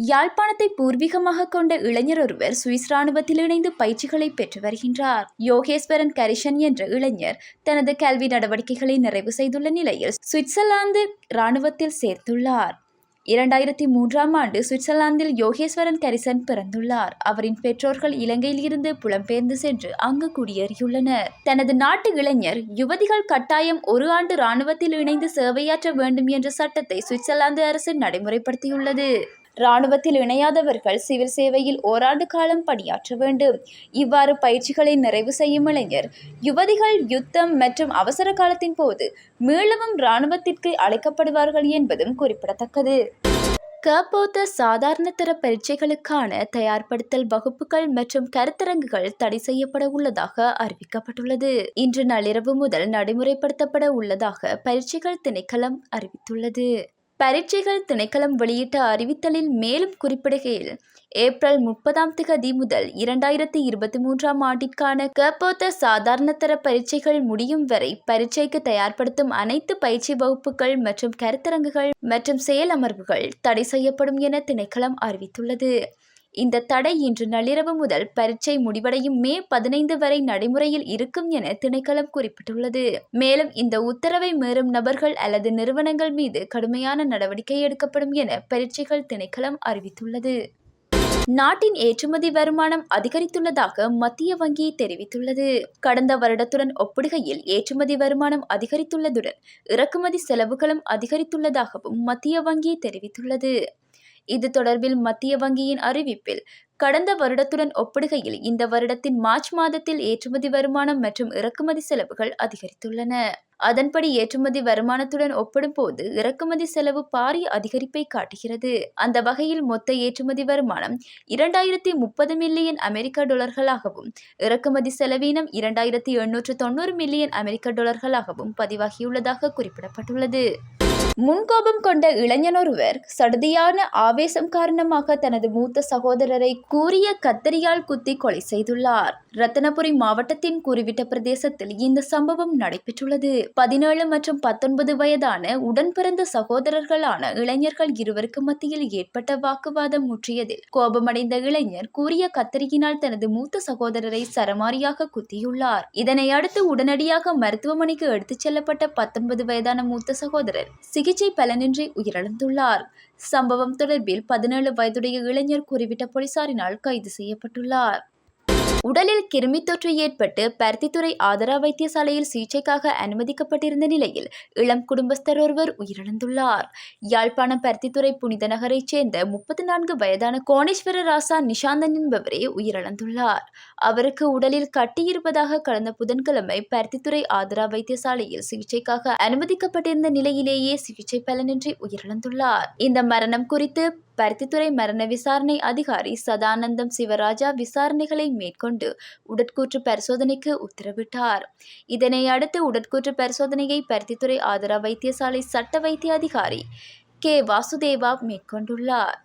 யாழ்ப்பாணத்தை பூர்வீகமாக கொண்ட இளைஞர் ஒருவர் சுவிஸ் ராணுவத்தில் இணைந்து பயிற்சிகளை பெற்று வருகின்றார். யோகேஸ்வரன் கரிசன் என்ற இளைஞர் தனது கல்வி நடவடிக்கைகளை நிறைவு செய்துள்ள நிலையில் சுவிட்சர்லாந்து ராணுவத்தில் சேர்த்துள்ளார். 2003ஆம் ஆண்டு சுவிட்சர்லாந்தில் யோகேஸ்வரன் கரிசன் பிறந்துள்ளார். அவரின் பெற்றோர்கள் இலங்கையில் இருந்து புலம்பெயர்ந்து சென்று அங்கு குடியேறியுள்ளனர். தனது நாட்டு இளைஞர் யுவதிகள் கட்டாயம் 1 ஆண்டு ராணுவத்தில் இணைந்து சேவையாற்ற வேண்டும் என்ற சட்டத்தை சுவிட்சர்லாந்து அரசு நடைமுறைப்படுத்தியுள்ளது. ராணுவத்தில் இணையாதவர்கள் சிவில் சேவையில் ஓராண்டு காலம் பணியாற்ற வேண்டும். இவ்வாறு பயிற்சிகளை நிறைவு செய்யும் இளைஞர் யுவதிகள் யுத்தம் மற்றும் அவசர காலத்தின் போது மீளவும் இராணுவத்திற்கு அழைக்கப்படுவார்கள் என்பதும் குறிப்பிடத்தக்கது. கபோத சாதாரண தர பரீட்சைகளுக்கான தயார்படுத்தல் வகுப்புகள் மற்றும் கருத்தரங்குகள் தடை செய்யப்பட உள்ளதாக அறிவிக்கப்பட்டுள்ளது. இன்று நள்ளிரவு முதல் நடைமுறைப்படுத்தப்பட உள்ளதாக பரீட்சைகள் திணைக்களம் அறிவித்துள்ளது. பரீட்சைகள் திணைக்களம் வெளியிட்ட அறிவித்தலில் மேலும் குறிப்பிடுகையில், ஏப்ரல் 30 முதல் 2023ஆம் ஆண்டிற்கான கபோத சாதாரண தர பரீட்சைகள் முடியும் வரை பரீட்சைக்கு தயார்படுத்தும் அனைத்து பயிற்சி வகுப்புகள் மற்றும் கருத்தரங்குகள் மற்றும் செயலமர்வுகள் தடை செய்யப்படும் என திணைக்களம் அறிவித்துள்ளது. இந்த தடை இன்று நள்ளிரவு முதல் பரீட்சை முடிவடையும் மே 15 வரை நடைமுறையில் இருக்கும் என திணைக்களம் குறிப்பிட்டுள்ளது. மேலும் இந்த உத்தரவை மீறும் நபர்கள் அல்லது நிறுவனங்கள் மீது கடுமையான நடவடிக்கை எடுக்கப்படும் என பரீட்சைகள் திணைக்களம் அறிவித்துள்ளது. நாட்டின் ஏற்றுமதி வருமானம் அதிகரித்துள்ளதாக மத்திய வங்கி தெரிவித்துள்ளது. கடந்த வருடத்துடன் ஒப்பிடுகையில் ஏற்றுமதி வருமானம் அதிகரித்துள்ளதுடன் இறக்குமதி செலவுகளும் அதிகரித்துள்ளதாகவும் மத்திய வங்கி தெரிவித்துள்ளது. இது தொடர்பில் மத்திய வங்கியின் அறிவிப்பில், கடந்த வருடத்துடன் ஒப்பிடுகையில் இந்த வருடத்தின் மார்ச் மாதத்தில் ஏற்றுமதி வருமானம் மற்றும் இறக்குமதி செலவுகள் அதிகரித்துள்ளன. அதன்படி ஏற்றுமதி வருமானத்துடன் ஒப்பிடும்போது இறக்குமதி செலவு பாரிய அதிகரிப்பை காட்டுகிறது. அந்த வகையில் மொத்த ஏற்றுமதி வருமானம் 2030 மில்லியன் அமெரிக்க டாலர்களாகவும் இறக்குமதி செலவீனம் 2890 மில்லியன் அமெரிக்க டாலர்களாகவும் பதிவாகியுள்ளதாக குறிப்பிடப்பட்டுள்ளது. முன்கோபம் கொண்ட இளைஞனொருவர் சடுதியான ஆவேசம் காரணமாக தனது மூத்த சகோதரரை கூரிய கத்தரியால் குத்தி கொலை செய்துள்ளார். ரத்தினபுரி மாவட்டத்தின் குறிவிட்ட பிரதேசத்தில் இந்த சம்பவம் நடைபெற்றுள்ளது. 17 மற்றும் 19 வயதான உடன் பிறந்த சகோதரர்களான இளைஞர்கள் இருவருக்கு மத்தியில் ஏற்பட்ட வாக்குவாதம் முற்றியதில் கோபமடைந்த இளைஞர் கூரிய கத்தரியினால் தனது மூத்த சகோதரரை சரமாரியாக குத்தியுள்ளார். இதனை அடுத்து உடனடியாக மருத்துவமனைக்கு எடுத்துச் செல்லப்பட்ட 19 வயதான மூத்த சகோதரர் சிகிச்சை பலனின்றி உயிரிழந்துள்ளார். சம்பவம் தொடர்பில் 17 வயதுடைய இளைஞர் குறிவிட்ட போலீசாரினால் கைது செய்யப்பட்டுள்ளார். உடலில் கிருமி தொற்று ஏற்பட்டு பருத்தித்துறை ஆதார வைத்தியசாலையில் சிகிச்சைக்காக அனுமதிக்கப்பட்டிருந்த நிலையில் இளம் குடும்பஸ்தர் ஒருவர் உயிரிழந்துள்ளார். யாழ்ப்பாணம் பருத்தித்துறை புனித நகரைச் சேர்ந்த 34 வயதான கோணேஸ்வர ராசா நிஷாந்தன் என்பவரே உயிரிழந்துள்ளார். அவருக்கு உடலில் கட்டியிருப்பதாக கடந்த புதன்கிழமை பருத்தித்துறை ஆதார வைத்தியசாலையில் சிகிச்சைக்காக அனுமதிக்கப்பட்டிருந்த நிலையிலேயே சிகிச்சை பலனின்றி உயிரிழந்துள்ளார். இந்த மரணம் குறித்து பருத்தித்துறை மரண விசாரணை அதிகாரி சதானந்தம் சிவராஜா விசாரணைகளை மேற்கொண்டு உடற்கூற்று பரிசோதனைக்கு உத்தரவிட்டார். இதனை அடுத்து உடற்கூற்று பரிசோதனையை பருத்தித்துறை ஆதார வைத்தியசாலை சட்ட வைத்திய அதிகாரி கே வாசுதேவா மேற்கொண்டுள்ளார்.